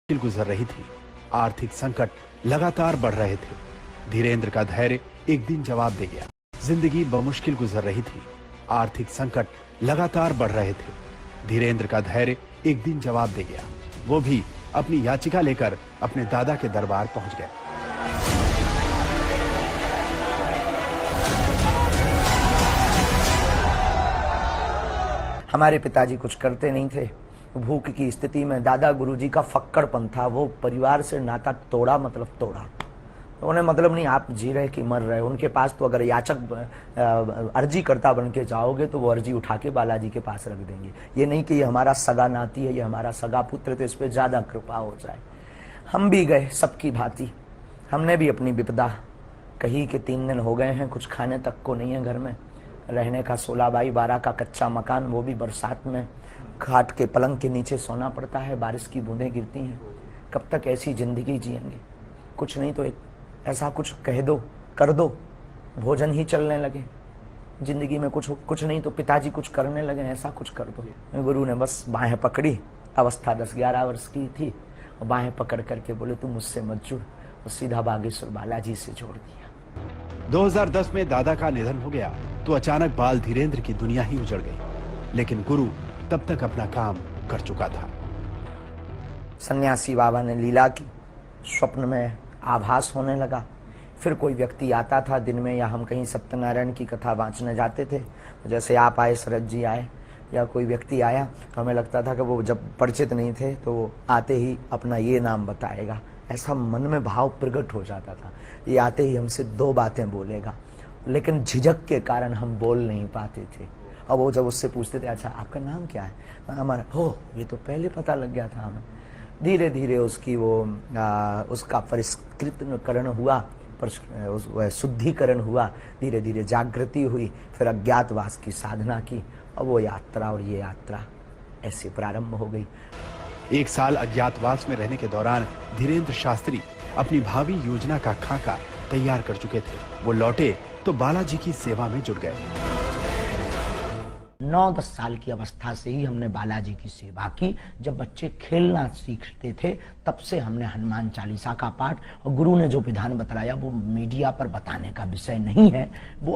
मुश्किल गुजर रही थी। आर्थिक संकट लगातार बढ़ रहे थे। धीरेंद्र का धैर्य एक दिन जवाब दे गया। जिंदगी बमुश्किल गुजर रही थी। आर्थिक संकट लगातार बढ़ रहे थे। धीरेंद्र का धैर्य एक दिन जवाब दे गया। वो भी अपनी याचिका लेकर अपने दादा के दरबार पहुंच गए। हमारे पिताजी कुछ करते नहीं थे। भूख की स्थिति में दादा गुरुजी का फक्कड़पन था। वो परिवार से नाता तोड़ा मतलब तोड़ा। तो उन्हें मतलब नहीं आप जी रहे कि मर रहे। उनके पास तो अगर याचक अर्जी करता बन के जाओगे तो वो अर्जी उठा के बालाजी के पास रख देंगे। ये नहीं कि ये हमारा सगा नाती है, ये हमारा सगा पुत्र, तो इस पर ज़्यादा कृपा हो जाए। हम भी गए सबकी भांति। हमने भी अपनी विपदा कही कि 3 दिन हो गए हैं, कुछ खाने तक को नहीं है घर में। रहने का 16x12 का कच्चा मकान, वो भी बरसात में खाट के पलंग के नीचे सोना पड़ता है, बारिश की बूंदें गिरती हैं। कब तक ऐसी जिंदगी जिएंगे? कुछ नहीं तो एक ऐसा कुछ कह दो, कर दो, भोजन ही चलने लगे। जिंदगी में कुछ नहीं तो पिताजी कुछ करने लगे, ऐसा कुछ कर दो। गुरु ने बस बाहें पकड़ी। अवस्था 10-11 वर्ष की थी। और बाहें पकड़ करके बोले तू मुझसे मत जुड़, और सीधा बागेश्वर बालाजी से जोड़ दिया। 2010 में दादा का निधन हो गया तो अचानक बाल धीरेंद्र की दुनिया ही उजड़ गई। लेकिन गुरु तब तक अपना काम कर चुका था। सन्यासी बाबा ने लीला की, स्वप्न में आभास होने लगा। फिर कोई व्यक्ति आता था दिन में, या हम कहीं सत्यनारायण की कथा वांचने जाते थे, जैसे आप आए, शरद जी आए, या कोई व्यक्ति आया, तो हमें लगता था कि वो जब परिचित नहीं थे तो वो आते ही अपना ये नाम बताएगा। ऐसा मन में भाव प्रकट हो जाता था। ये आते ही हमसे 2 बातें बोलेगा, लेकिन झिझक के कारण हम बोल नहीं पाते थे। और वो जब उससे पूछते थे अच्छा आपका नाम क्या है, हमारा हो ये तो पहले पता लग गया था हमें। धीरे धीरे उसकी उसका परिष्कृतकरण हुआ, शुद्धिकरण हुआ, धीरे धीरे जागृति हुई, फिर अज्ञातवास की साधना की, और वो यात्रा और ये यात्रा ऐसे प्रारंभ हो गई। 1 साल अज्ञातवास में रहने के दौरान धीरेंद्र शास्त्री अपनी भावी योजना का खाका तैयार कर चुके थे। वो लौटे तो बालाजी की सेवा में जुट गए। 9-10 साल की अवस्था से ही हमने बालाजी की सेवा की। जब बच्चे खेलना सीखते थे तब से हमने हनुमान चालीसा का पाठ, और गुरु ने जो विधान बताया वो मीडिया पर बताने का विषय नहीं है, वो